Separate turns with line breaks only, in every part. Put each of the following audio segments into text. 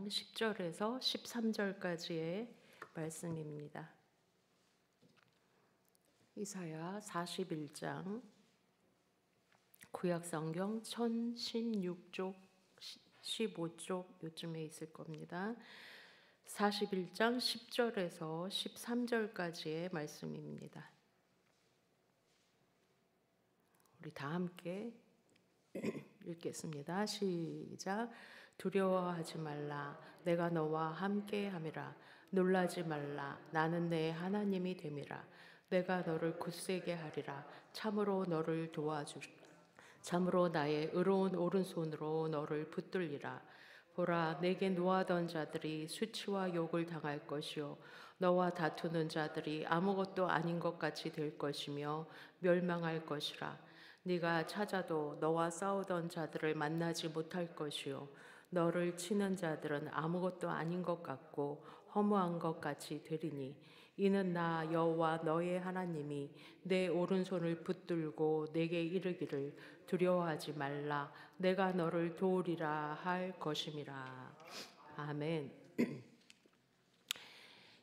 41장 10절에서 13절까지의 말씀입니다. 이사야 41장 구약성경 1016쪽 15쪽 요쯤에 있을 겁니다. 41장 10절에서 13절까지의 말씀입니다. 우리 다 함께 읽겠습니다. 시작. 두려워하지 말라. 내가 너와 함께함이라. 놀라지 말라. 나는 내 하나님이 됨이라. 내가 너를 굳세게 하리라. 참으로 너를 도와주리라. 참으로 나의 의로운 오른손으로 너를 붙들리라. 보라, 내게 노하던 자들이 수치와 욕을 당할 것이요 너와 다투는 자들이 아무것도 아닌 것 같이 될 것이며 멸망할 것이라. 네가 찾아도 너와 싸우던 자들을 만나지 못할 것이요 너를 치는 자들은 아무것도 아닌 것 같고 허무한 것 같이 되리니 이는 나 여호와 너의 하나님이 내 오른손을 붙들고 내게 이르기를 두려워하지 말라. 내가 너를 도우리라 할 것임이라. 아멘.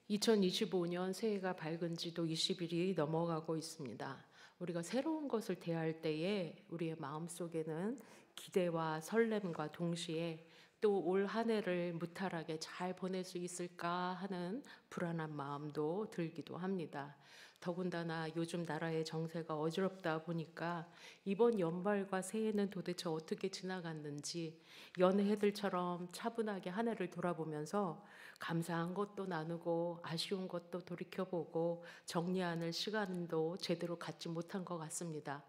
2025년 새해가 밝은 지도 20일이 넘어가고 있습니다. 우리가 새로운 것을 대할 때에 우리의 마음속에는 기대와 설렘과 동시에 또 올 한 해를 무탈하게 잘 보낼 수 있을까 하는 불안한 마음도 들기도 합니다. 더군다나 요즘 나라의 정세가 어지럽다 보니까 이번 연말과 새해는 도대체 어떻게 지나갔는지 연해들처럼 차분하게 한 해를 돌아보면서 감사한 것도 나누고 아쉬운 것도 돌이켜보고 정리하는 시간도 제대로 갖지 못한 것 같습니다.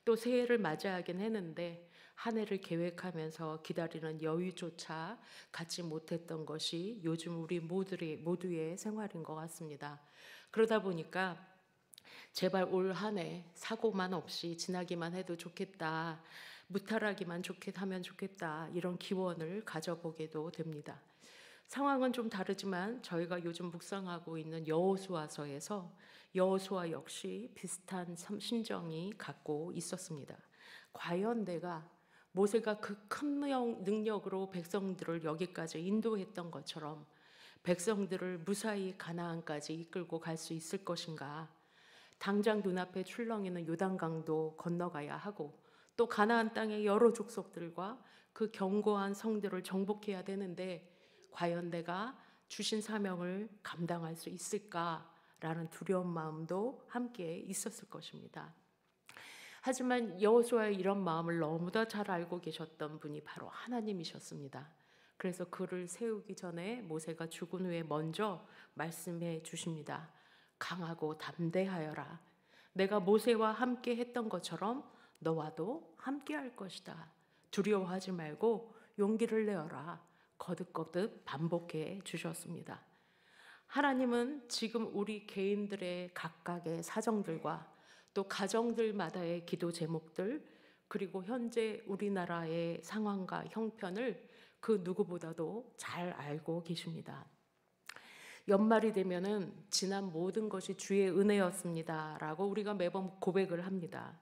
또 새해를 맞이하긴 했는데 한 해를 계획하면서 기다리는 여유조차 갖지 못했던 것이 요즘 우리 모두의 생활인 것 같습니다. 그러다 보니까 제발 올 한 해 사고만 없이 지나기만 해도 좋겠다, 무탈하기만 하면 좋겠다, 이런 기원을 가져보게도 됩니다. 상황은 좀 다르지만 저희가 요즘 묵상하고 있는 여호수아서에서 여호수아 역시 비슷한 심정이 갖고 있었습니다. 과연 내가 모세가 그 큰 능력으로 백성들을 여기까지 인도했던 것처럼 백성들을 무사히 가나안까지 이끌고 갈 수 있을 것인가? 당장 눈앞에 출렁이는 요단강도 건너가야 하고 또 가나안 땅의 여러 족속들과 그 견고한 성들을 정복해야 되는데 과연 내가 주신 사명을 감당할 수 있을까라는 두려운 마음도 함께 있었을 것입니다. 하지만 여호수아의 이런 마음을 너무나 잘 알고 계셨던 분이 바로 하나님이셨습니다. 그래서 그를 세우기 전에 모세가 죽은 후에 먼저 말씀해 주십니다. 강하고 담대하여라. 내가 모세와 함께 했던 것처럼 너와도 함께 할 것이다. 두려워하지 말고 용기를 내어라. 거듭거듭 반복해 주셨습니다. 하나님은 지금 우리 개인들의 각각의 사정들과 또 가정들마다의 기도 제목들, 그리고 현재 우리나라의 상황과 형편을 그 누구보다도 잘 알고 계십니다. 연말이 되면은 지난 모든 것이 주의 은혜였습니다 라고 우리가 매번 고백을 합니다.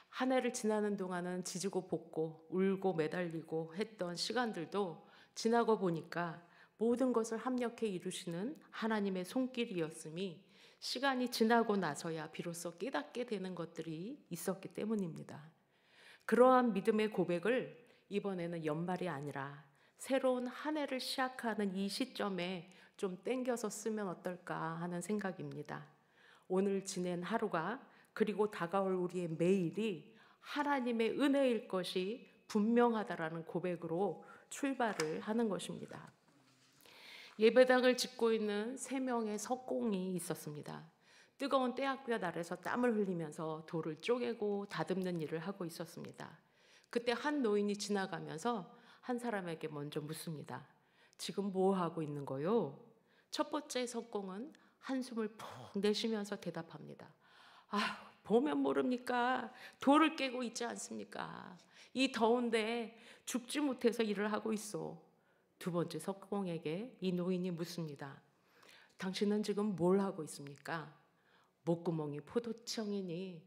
한 해를 지나는 동안은 지지고 볶고 울고 매달리고 했던 시간들도 지나고 보니까 모든 것을 합력해 이루시는 하나님의 손길이었음이 시간이 지나고 나서야 비로소 깨닫게 되는 것들이 있었기 때문입니다. 그러한 믿음의 고백을 이번에는 연말이 아니라 새로운 한 해를 시작하는 이 시점에 좀 땡겨서 쓰면 어떨까 하는 생각입니다. 오늘 지낸 하루가 그리고 다가올 우리의 매일이 하나님의 은혜일 것이 분명하다라는 고백으로 출발을 하는 것입니다. 예배당을 짓고 있는 3명의 석공이 있었습니다. 뜨거운 때학볕 아래서 땀을 흘리면서 돌을 쪼개고 다듬는 일을 하고 있었습니다. 그때 한 노인이 지나가면서 한 사람에게 먼저 묻습니다. 지금 뭐 하고 있는 거요? 첫 번째 석공은 한숨을 푹 내쉬면서 대답합니다. 보면 모릅니까? 돌을 깨고 있지 않습니까? 이 더운데 죽지 못해서 일을 하고 있어. 두 번째 석공에게 이 노인이 묻습니다. 당신은 지금 뭘 하고 있습니까? 목구멍이 포도청이니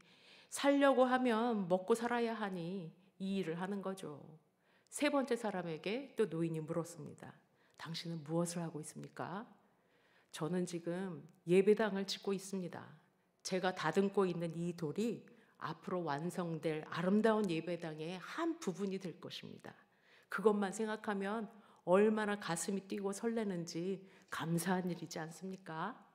살려고 하면 먹고 살아야 하니 이 일을 하는 거죠. 세 번째 사람에게 또 노인이 물었습니다. 당신은 무엇을 하고 있습니까? 저는 지금 예배당을 짓고 있습니다. 제가 다듬고 있는 이 돌이 앞으로 완성될 아름다운 예배당의 한 부분이 될 것입니다. 그것만 생각하면 얼마나 가슴이 뛰고 설레는지 감사한 일이지 않습니까?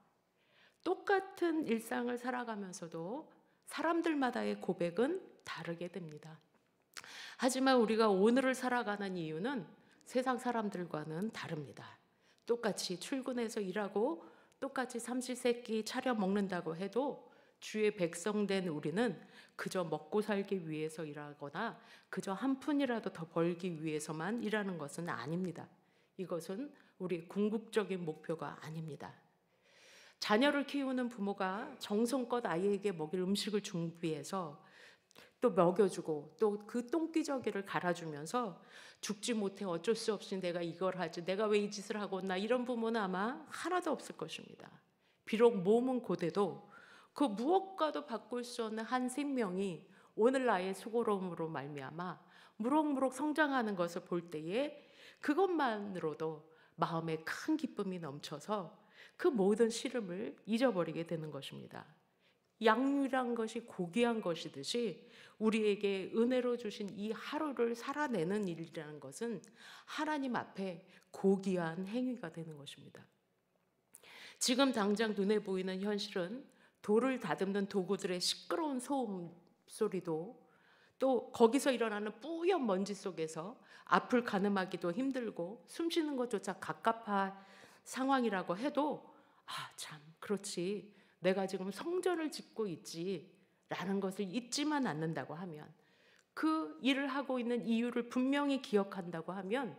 똑같은 일상을 살아가면서도 사람들마다의 고백은 다르게 됩니다. 하지만 우리가 오늘을 살아가는 이유는 세상 사람들과는 다릅니다. 똑같이 출근해서 일하고 똑같이 삼시세끼 차려 먹는다고 해도 주의 백성된 우리는 그저 먹고 살기 위해서 일하거나 그저 한 푼이라도 더 벌기 위해서만 일하는 것은 아닙니다. 이것은 우리의 궁극적인 목표가 아닙니다. 자녀를 키우는 부모가 정성껏 아이에게 먹일 음식을 준비해서 또 먹여주고 또 그 똥기저귀를 갈아주면서 죽지 못해 어쩔 수 없이 내가 이걸 하지, 내가 왜 이 짓을 하고 있나, 이런 부모는 아마 하나도 없을 것입니다. 비록 몸은 고돼도 그 무엇과도 바꿀 수 없는 한 생명이 오늘 나의 수고로움으로 말미암아 무럭무럭 성장하는 것을 볼 때에 그것만으로도 마음에 큰 기쁨이 넘쳐서 그 모든 시름을 잊어버리게 되는 것입니다. 양육이란 것이 고귀한 것이듯이 우리에게 은혜로 주신 이 하루를 살아내는 일이라는 것은 하나님 앞에 고귀한 행위가 되는 것입니다. 지금 당장 눈에 보이는 현실은 돌을 다듬는 도구들의 시끄러운 소음 소리도, 또 거기서 일어나는 뿌연 먼지 속에서 앞을 가늠하기도 힘들고 숨쉬는 것조차 갑갑한 상황이라고 해도 참 그렇지, 내가 지금 성전을 짓고 있지 라는 것을 잊지만 않는다고 하면, 그 일을 하고 있는 이유를 분명히 기억한다고 하면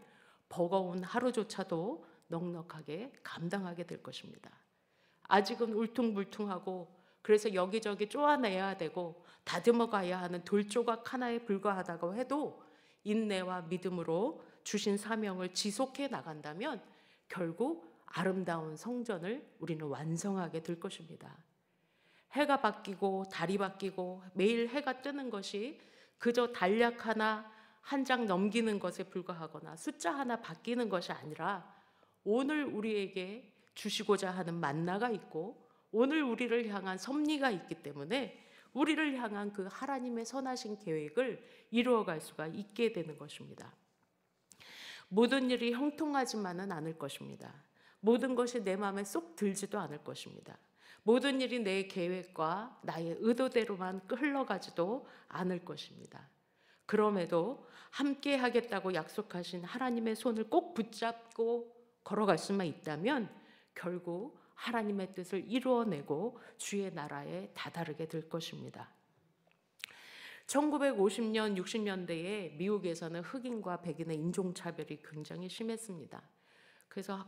버거운 하루조차도 넉넉하게 감당하게 될 것입니다. 아직은 울퉁불퉁하고 그래서 여기저기 쪼아내야 되고 다듬어 가야 하는 돌조각 하나에 불과하다고 해도 인내와 믿음으로 주신 사명을 지속해 나간다면 결국 아름다운 성전을 우리는 완성하게 될 것입니다. 해가 바뀌고 달이 바뀌고 매일 해가 뜨는 것이 그저 단약 하나 한 장 넘기는 것에 불과하거나 숫자 하나 바뀌는 것이 아니라 오늘 우리에게 주시고자 하는 만나가 있고 오늘 우리를 향한 섭리가 있기 때문에 우리를 향한 그 하나님의 선하신 계획을 이루어갈 수가 있게 되는 것입니다. 모든 일이 형통하지만은 않을 것입니다. 모든 것이 내 마음에 쏙 들지도 않을 것입니다. 모든 일이 내 계획과 나의 의도대로만 흘러가지도 않을 것입니다. 그럼에도 함께 하겠다고 약속하신 하나님의 손을 꼭 붙잡고 걸어갈 수만 있다면 결국 하나님의 뜻을 이루어내고 주의 나라에 다다르게 될 것입니다. 1950년, 60년대에 미국에서는 흑인과 백인의 인종차별이 굉장히 심했습니다. 그래서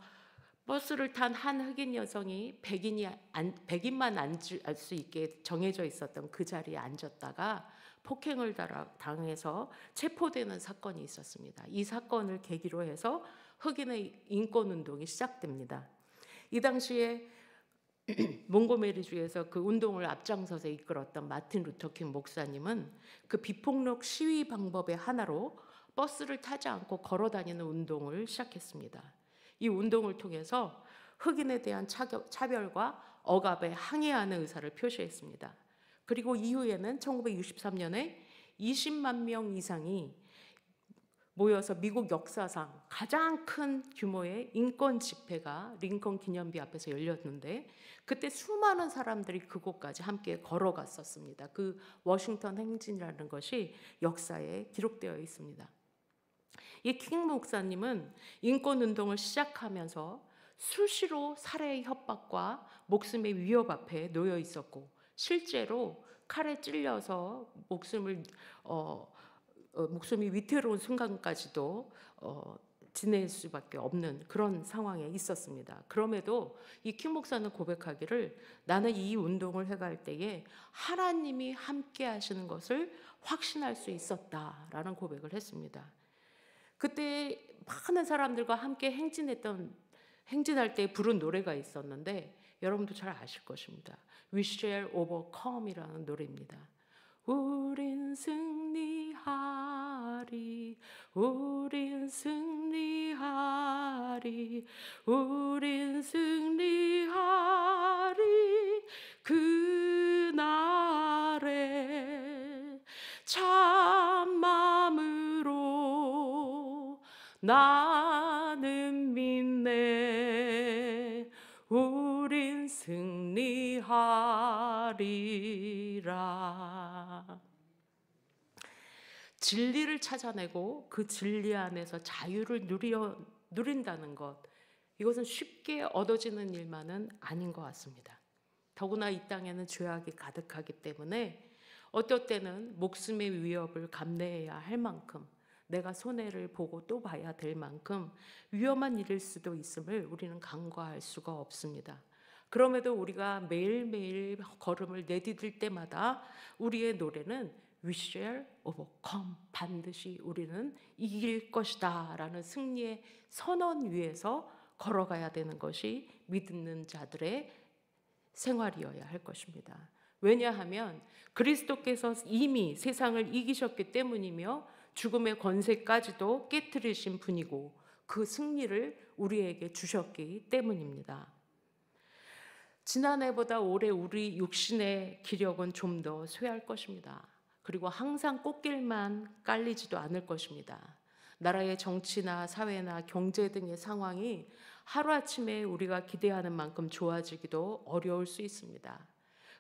버스를 탄 한 흑인 여성이 백인만 앉을 수 있게 정해져 있었던 그 자리에 앉았다가 폭행을 당해서 체포되는 사건이 있었습니다. 이 사건을 계기로 해서 흑인의 인권운동이 시작됩니다. 이 당시에 몽고메리주에서 그 운동을 앞장서서 이끌었던 마틴 루터킹 목사님은 그 비폭력 시위 방법의 하나로 버스를 타지 않고 걸어 다니는 운동을 시작했습니다. 이 운동을 통해서 흑인에 대한 차별과 억압에 항의하는 의사를 표시했습니다. 그리고 이후에는 1963년에 20만 명 이상이 모여서 미국 역사상 가장 큰 규모의 인권 집회가 링컨 기념비 앞에서 열렸는데 그때 수많은 사람들이 그곳까지 함께 걸어갔었습니다. 그 워싱턴 행진이라는 것이 역사에 기록되어 있습니다. 이 킹 목사님은 인권운동을 시작하면서 수시로 살해의 협박과 목숨의 위협 앞에 놓여 있었고 실제로 칼에 찔려서 목숨이 위태로운 순간까지도 지낼 수밖에 없는 그런 상황에 있었습니다. 그럼에도 이 킹 목사는 고백하기를 나는 이 운동을 해갈 때에 하나님이 함께 하시는 것을 확신할 수 있었다라는 고백을 했습니다. 그때 많은 사람들과 함께 행진할 때 부른 노래가 있었는데 여러분도 잘 아실 것입니다. We shall overcome이라는 노래입니다. 우린 승리하리. 우린 승리하리. 우린 승리하리. 그날에 참마음으로 나는 믿네. 우린 승리하리라. 진리를 찾아내고 그 진리 안에서 자유를 누린다는 것, 이것은 쉽게 얻어지는 일만은 아닌 것 같습니다. 더구나 이 땅에는 죄악이 가득하기 때문에 어떨 때는 목숨의 위협을 감내해야 할 만큼, 내가 손해를 보고 또 봐야 될 만큼 위험한 일일 수도 있음을 우리는 간과할 수가 없습니다. 그럼에도 우리가 매일매일 걸음을 내디딜 때마다 우리의 노래는 We shall overcome, 반드시 우리는 이길 것이다 라는 승리의 선언 위에서 걸어가야 되는 것이 믿는 자들의 생활이어야 할 것입니다. 왜냐하면 그리스도께서 이미 세상을 이기셨기 때문이며 죽음의 권세까지도 깨뜨리신 분이고 그 승리를 우리에게 주셨기 때문입니다. 지난해보다 올해 우리 육신의 기력은 좀 더 쇠할 것입니다. 그리고 항상 꽃길만 깔리지도 않을 것입니다. 나라의 정치나 사회나 경제 등의 상황이 하루아침에 우리가 기대하는 만큼 좋아지기도 어려울 수 있습니다.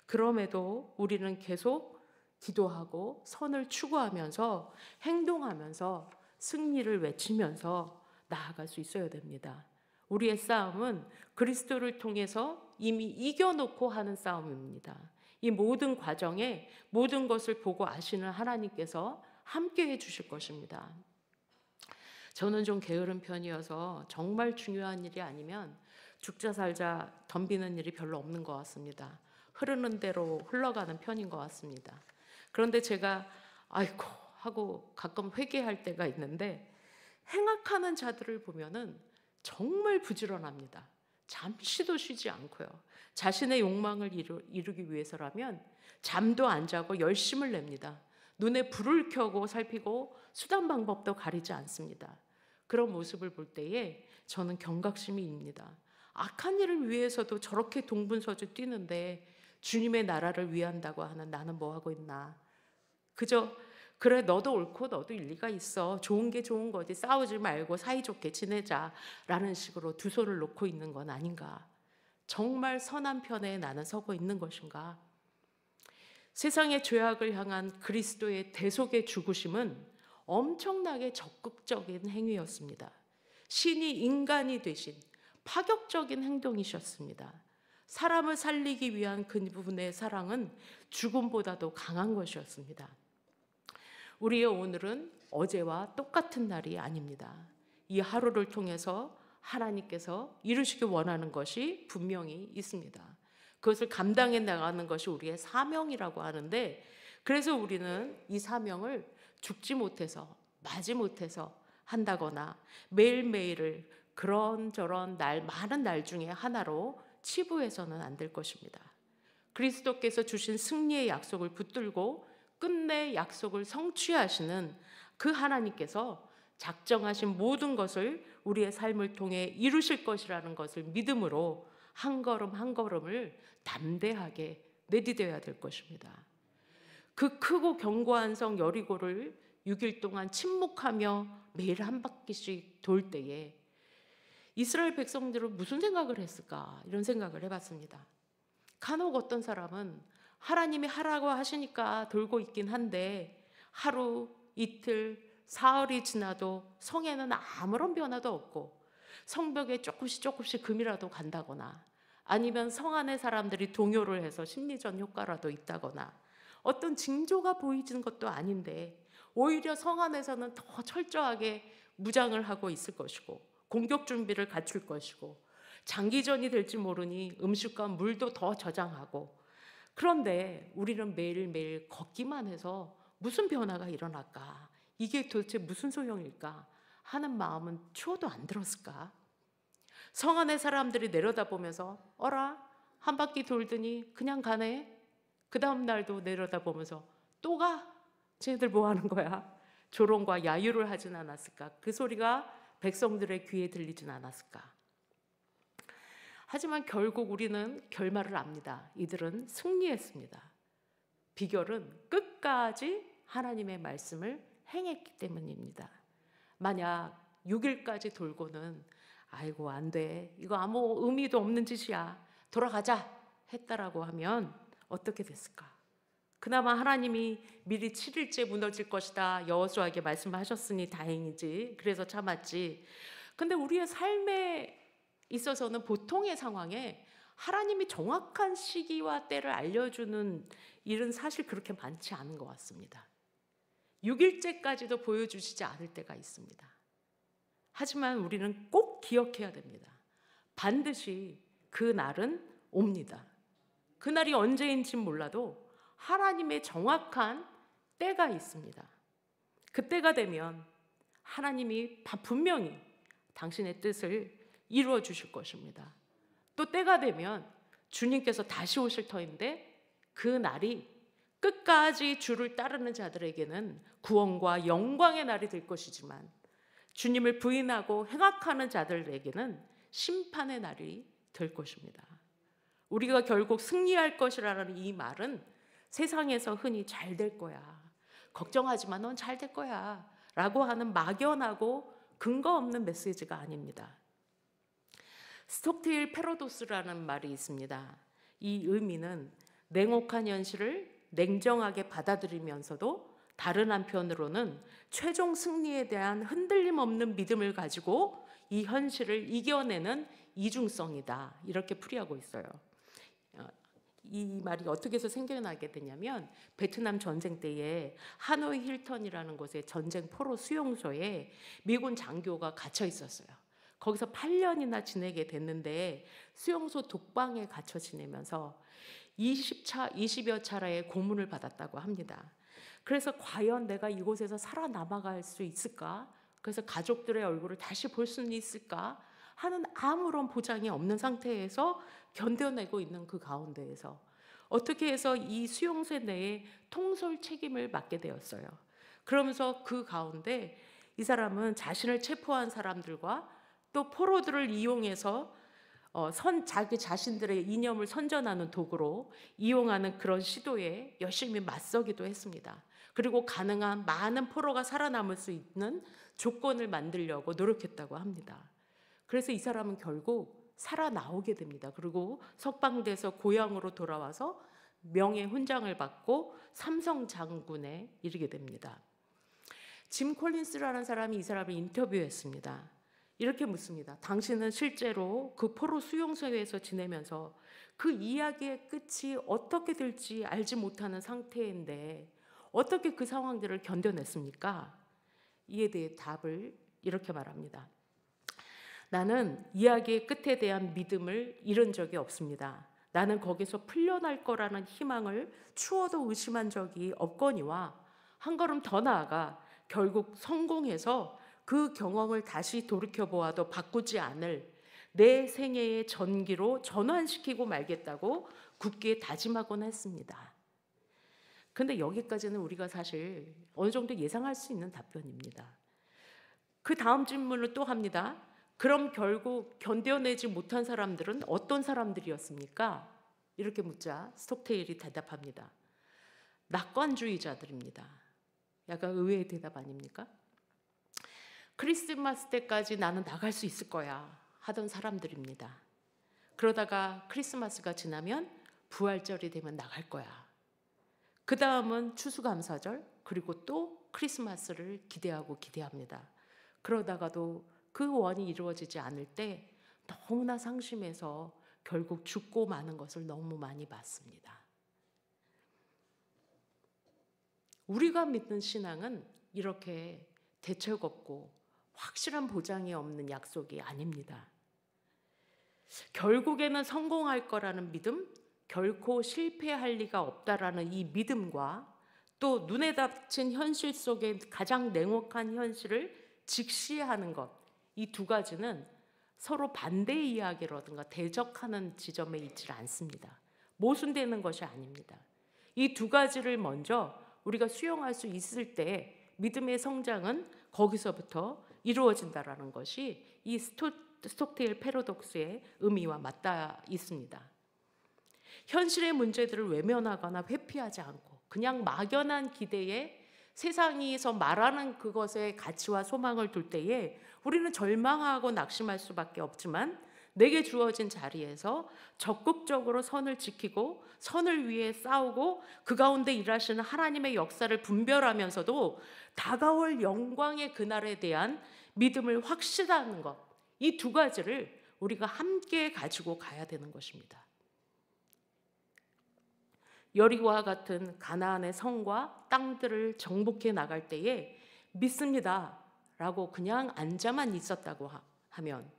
그럼에도 우리는 계속 기도하고 선을 추구하면서 행동하면서 승리를 외치면서 나아갈 수 있어야 됩니다. 우리의 싸움은 그리스도를 통해서 이미 이겨놓고 하는 싸움입니다. 이 모든 과정에 모든 것을 보고 아시는 하나님께서 함께해 주실 것입니다. 저는 좀 게으른 편이어서 정말 중요한 일이 아니면 죽자 살자 덤비는 일이 별로 없는 것 같습니다. 흐르는 대로 흘러가는 편인 것 같습니다. 그런데 제가 아이고 하고 가끔 회개할 때가 있는데 행악하는 자들을 보면은 정말 부지런합니다. 잠시도 쉬지 않고요. 자신의 욕망을 이루기 위해서라면 잠도 안 자고 열심을 냅니다. 눈에 불을 켜고 살피고 수단 방법도 가리지 않습니다. 그런 모습을 볼 때에 저는 경각심이 입니다. 악한 일을 위해서도 저렇게 동분서주 뛰는데 주님의 나라를 위한다고 하는 나는 뭐 하고 있나. 그저 그래 너도 옳고 너도 일리가 있어. 좋은 게 좋은 거지. 싸우지 말고 사이좋게 지내자 라는 식으로 두 손을 놓고 있는 건 아닌가. 정말 선한 편에 나는 서고 있는 것인가. 세상의 죄악을 향한 그리스도의 대속의 죽으심은 엄청나게 적극적인 행위였습니다. 신이 인간이 되신 파격적인 행동이셨습니다. 사람을 살리기 위한 그분의 사랑은 죽음보다도 강한 것이었습니다. 우리의 오늘은 어제와 똑같은 날이 아닙니다. 이 하루를 통해서 하나님께서 이루시기 원하는 것이 분명히 있습니다. 그것을 감당해 나가는 것이 우리의 사명이라고 하는데, 그래서 우리는 이 사명을 죽지 못해서 마지 못해서 한다거나 매일매일을 그런저런 많은 날 중에 하나로 치부해서는 안 될 것입니다. 그리스도께서 주신 승리의 약속을 붙들고 끝내 약속을 성취하시는 그 하나님께서 작정하신 모든 것을 우리의 삶을 통해 이루실 것이라는 것을 믿음으로 한 걸음 한 걸음을 담대하게 내디뎌야 될 것입니다. 그 크고 견고한 성 여리고를 6일 동안 침묵하며 매일 한 바퀴씩 돌 때에 이스라엘 백성들은 무슨 생각을 했을까? 이런 생각을 해봤습니다. 간혹 어떤 사람은 하나님이 하라고 하시니까 돌고 있긴 한데 하루, 이틀, 사흘이 지나도 성에는 아무런 변화도 없고 성벽에 조금씩 금이라도 간다거나 아니면 성 안의 사람들이 동요를 해서 심리전 효과라도 있다거나 어떤 징조가 보이는 것도 아닌데 오히려 성 안에서는 더 철저하게 무장을 하고 있을 것이고 공격 준비를 갖출 것이고 장기전이 될지 모르니 음식과 물도 더 저장하고, 그런데 우리는 매일매일 걷기만 해서 무슨 변화가 일어날까? 이게 도대체 무슨 소용일까? 하는 마음은 추워도 안 들었을까? 성 안의 사람들이 내려다보면서 어라? 한 바퀴 돌더니 그냥 가네? 그 다음 날도 내려다보면서 또 가? 쟤네들 뭐 하는 거야? 조롱과 야유를 하진 않았을까? 그 소리가 백성들의 귀에 들리진 않았을까? 하지만 결국 우리는 결말을 압니다. 이들은 승리했습니다. 비결은 끝까지 하나님의 말씀을 행했기 때문입니다. 만약 6일까지 돌고는 아이고 안 돼, 이거 아무 의미도 없는 짓이야, 돌아가자 했다라고 하면 어떻게 됐을까? 그나마 하나님이 미리 7일째 무너질 것이다 여호수아에게 말씀하셨으니 다행이지, 그래서 참았지. 근데 우리의 삶에 있어서는 보통의 상황에 하나님이 정확한 시기와 때를 알려주는 일은 사실 그렇게 많지 않은 것 같습니다. 6일째까지도 보여주시지 않을 때가 있습니다. 하지만 우리는 꼭 기억해야 됩니다. 반드시 그 날은 옵니다. 그날이 언제인지는 몰라도 하나님의 정확한 때가 있습니다. 그때가 되면 하나님이 분명히 당신의 뜻을 이루어 주실 것입니다. 또 때가 되면 주님께서 다시 오실 터인데 그 날이 끝까지 주를 따르는 자들에게는 구원과 영광의 날이 될 것이지만 주님을 부인하고 행악하는 자들에게는 심판의 날이 될 것입니다. 우리가 결국 승리할 것이라는 이 말은 세상에서 흔히 잘 될 거야, 걱정하지 마, 넌 잘 될 거야 라고 하는 막연하고 근거 없는 메시지가 아닙니다. 스톡데일 패러도스라는 말이 있습니다. 이 의미는 냉혹한 현실을 냉정하게 받아들이면서도 다른 한편으로는 최종 승리에 대한 흔들림 없는 믿음을 가지고 이 현실을 이겨내는 이중성이다, 이렇게 풀이하고 있어요. 이 말이 어떻게 해서 생겨나게 되냐면 베트남 전쟁 때에 하노이 힐턴이라는 곳의 전쟁 포로 수용소에 미군 장교가 갇혀 있었어요. 거기서 8년이나 지내게 됐는데 수용소 독방에 갇혀 지내면서 20여 차례의 고문을 받았다고 합니다. 그래서 과연 내가 이곳에서 살아남아갈 수 있을까? 그래서 가족들의 얼굴을 다시 볼 수는 있을까? 하는 아무런 보장이 없는 상태에서 견뎌내고 있는 그 가운데에서 어떻게 해서 이 수용소 내에 통솔 책임을 맡게 되었어요. 그러면서 그 가운데 이 사람은 자신을 체포한 사람들과 또 포로들을 이용해서 자기 자신들의 이념을 선전하는 도구로 이용하는 그런 시도에 열심히 맞서기도 했습니다. 그리고 가능한 많은 포로가 살아남을 수 있는 조건을 만들려고 노력했다고 합니다. 그래서 이 사람은 결국 살아나오게 됩니다. 그리고 석방돼서 고향으로 돌아와서 명예 훈장을 받고 삼성 장군에 이르게 됩니다. 짐 콜린스라는 사람이 이 사람을 인터뷰했습니다. 이렇게 묻습니다. 당신은 실제로 그 포로 수용소에서 지내면서 그 이야기의 끝이 어떻게 될지 알지 못하는 상태인데 어떻게 그 상황들을 견뎌냈습니까? 이에 대해 답을 이렇게 말합니다. 나는 이야기의 끝에 대한 믿음을 잃은 적이 없습니다. 나는 거기서 풀려날 거라는 희망을 추워도 의심한 적이 없거니와 한 걸음 더 나아가 결국 성공해서 그 경험을 다시 돌이켜보아도 바꾸지 않을 내 생애의 전기로 전환시키고 말겠다고 굳게 다짐하곤 했습니다. 근데 여기까지는 우리가 사실 어느 정도 예상할 수 있는 답변입니다. 그 다음 질문을 또 합니다. 그럼 결국 견뎌내지 못한 사람들은 어떤 사람들이었습니까? 이렇게 묻자 스톡데일이 대답합니다. 낙관주의자들입니다. 약간 의외의 대답 아닙니까? 크리스마스 때까지 나는 나갈 수 있을 거야 하던 사람들입니다. 그러다가 크리스마스가 지나면 부활절이 되면 나갈 거야. 그 다음은 추수감사절, 그리고 또 크리스마스를 기대합니다. 그러다가도 그 원이 이루어지지 않을 때 너무나 상심해서 결국 죽고 마는 것을 너무 많이 봤습니다. 우리가 믿는 신앙은 이렇게 대책 없고 확실한 보장이 없는 약속이 아닙니다. 결국에는 성공할 거라는 믿음, 결코 실패할 리가 없다라는 이 믿음과 또 눈에 닥친 현실 속의 가장 냉혹한 현실을 직시하는 것, 이 두 가지는 서로 반대의 이야기라든가 대적하는 지점에 있지 않습니다. 모순되는 것이 아닙니다. 이 두 가지를 먼저 우리가 수용할 수 있을 때 믿음의 성장은 거기서부터 이루어진다라는 것이 이 스톡데일 패러독스의 의미와 맞닿아 있습니다. 현실의 문제들을 외면하거나 회피하지 않고 그냥 막연한 기대에 세상에서 말하는 그것에 가치와 소망을 둘 때에 우리는 절망하고 낙심할 수밖에 없지만, 내게 주어진 자리에서 적극적으로 선을 지키고 선을 위해 싸우고 그 가운데 일하시는 하나님의 역사를 분별하면서도 다가올 영광의 그날에 대한 믿음을 확신하는 것, 이 두 가지를 우리가 함께 가지고 가야 되는 것입니다. 여리고와 같은 가나안의 성과 땅들을 정복해 나갈 때에 믿습니다 라고 그냥 앉아만 있었다고 하면,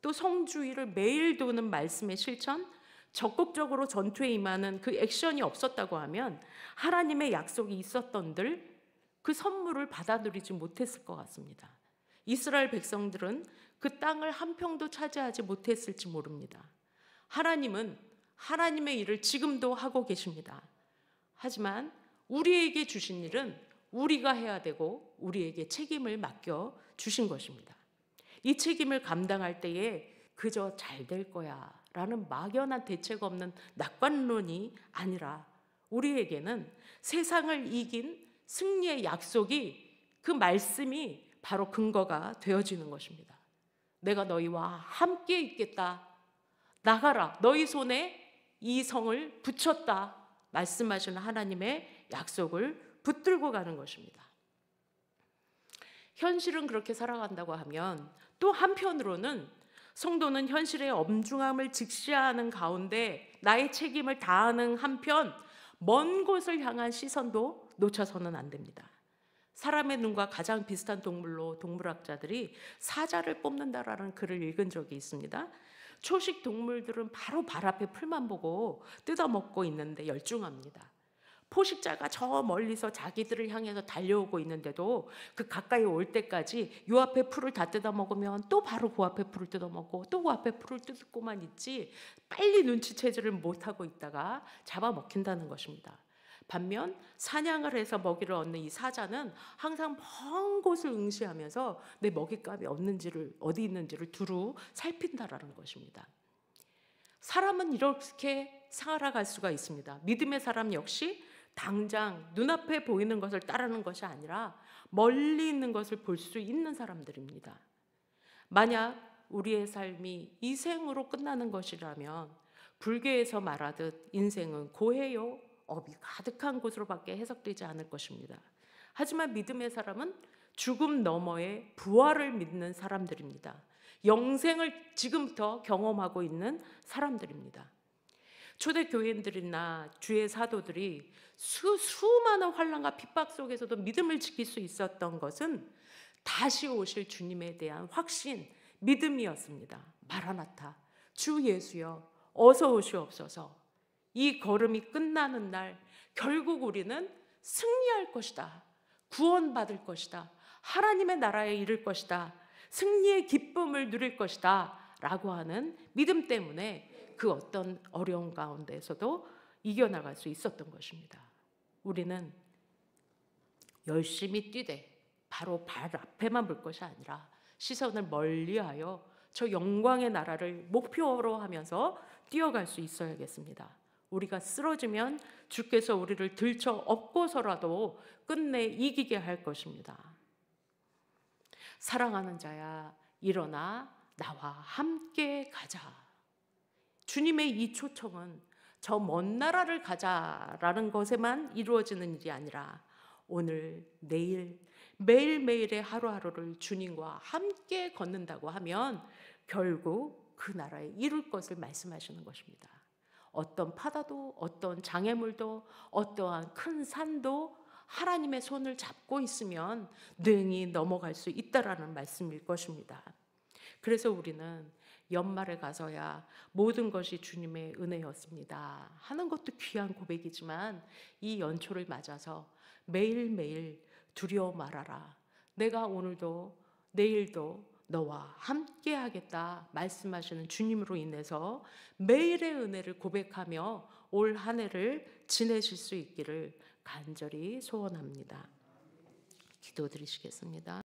또 성주의를 매일 도는 말씀의 실천, 적극적으로 전투에 임하는 그 액션이 없었다고 하면 하나님의 약속이 있었던들 그 선물을 받아들이지 못했을 것 같습니다. 이스라엘 백성들은 그 땅을 한 평도 차지하지 못했을지 모릅니다. 하나님은 하나님의 일을 지금도 하고 계십니다. 하지만 우리에게 주신 일은 우리가 해야 되고 우리에게 책임을 맡겨 주신 것입니다. 이 책임을 감당할 때에 그저 잘 될 거야 라는 막연한 대책 없는 낙관론이 아니라, 우리에게는 세상을 이긴 승리의 약속이, 그 말씀이 바로 근거가 되어지는 것입니다. 내가 너희와 함께 있겠다, 나가라, 너희 손에 이 성을 붙였다 말씀하시는 하나님의 약속을 붙들고 가는 것입니다. 현실은 그렇게 살아간다고 하면, 또 한편으로는 성도는 현실의 엄중함을 직시하는 가운데 나의 책임을 다하는 한편 먼 곳을 향한 시선도 놓쳐서는 안 됩니다. 사람의 눈과 가장 비슷한 동물로 동물학자들이 사자를 뽑는다라는 글을 읽은 적이 있습니다. 초식 동물들은 바로 발 앞에 풀만 보고 뜯어먹고 있는데 열중합니다. 포식자가 저 멀리서 자기들을 향해서 달려오고 있는데도 그 가까이 올 때까지 요 앞에 풀을 다 뜯어먹으면 또 바로 그 앞에 풀을 뜯어먹고 또 그 앞에 풀을 뜯고만 있지, 빨리 눈치채지를 못하고 있다가 잡아먹힌다는 것입니다. 반면 사냥을 해서 먹이를 얻는 이 사자는 항상 먼 곳을 응시하면서 내 먹잇감이 어디 있는지를 두루 살핀다라는 것입니다. 사람은 이렇게 살아갈 수가 있습니다. 믿음의 사람 역시 당장 눈앞에 보이는 것을 따르는 것이 아니라 멀리 있는 것을 볼 수 있는 사람들입니다. 만약 우리의 삶이 이 생으로 끝나는 것이라면 불교에서 말하듯 인생은 고해요, 업이 가득한 곳으로밖에 해석되지 않을 것입니다. 하지만 믿음의 사람은 죽음 너머의 부활을 믿는 사람들입니다. 영생을 지금부터 경험하고 있는 사람들입니다. 초대 교인들이나 주의 사도들이 수많은 환난과 핍박 속에서도 믿음을 지킬 수 있었던 것은 다시 오실 주님에 대한 확신, 믿음이었습니다. 마라나타, 주 예수여 어서 오시옵소서. 이 걸음이 끝나는 날 결국 우리는 승리할 것이다, 구원받을 것이다, 하나님의 나라에 이를 것이다, 승리의 기쁨을 누릴 것이다 라고 하는 믿음 때문에 그 어떤 어려운 가운데에서도 이겨나갈 수 있었던 것입니다. 우리는 열심히 뛰되 바로 발 앞에만 볼 것이 아니라 시선을 멀리하여 저 영광의 나라를 목표로 하면서 뛰어갈 수 있어야겠습니다. 우리가 쓰러지면 주께서 우리를 들쳐 업고서라도 끝내 이기게 할 것입니다. 사랑하는 자야 일어나 나와 함께 가자. 주님의 이 초청은 저 먼 나라를 가자라는 것에만 이루어지는 일이 아니라 오늘, 내일, 매일매일의 하루하루를 주님과 함께 걷는다고 하면 결국 그 나라에 이룰 것을 말씀하시는 것입니다. 어떤 바다도, 어떤 장애물도, 어떠한 큰 산도 하나님의 손을 잡고 있으면 능히 넘어갈 수 있다라는 말씀일 것입니다. 그래서 우리는 연말에 가서야 모든 것이 주님의 은혜였습니다 하는 것도 귀한 고백이지만, 이 연초를 맞아서 매일매일 두려워 말아라, 내가 오늘도 내일도 너와 함께 하겠다 말씀하시는 주님으로 인해서 매일의 은혜를 고백하며 올 한 해를 지내실 수 있기를 간절히 소원합니다. 기도드리시겠습니다.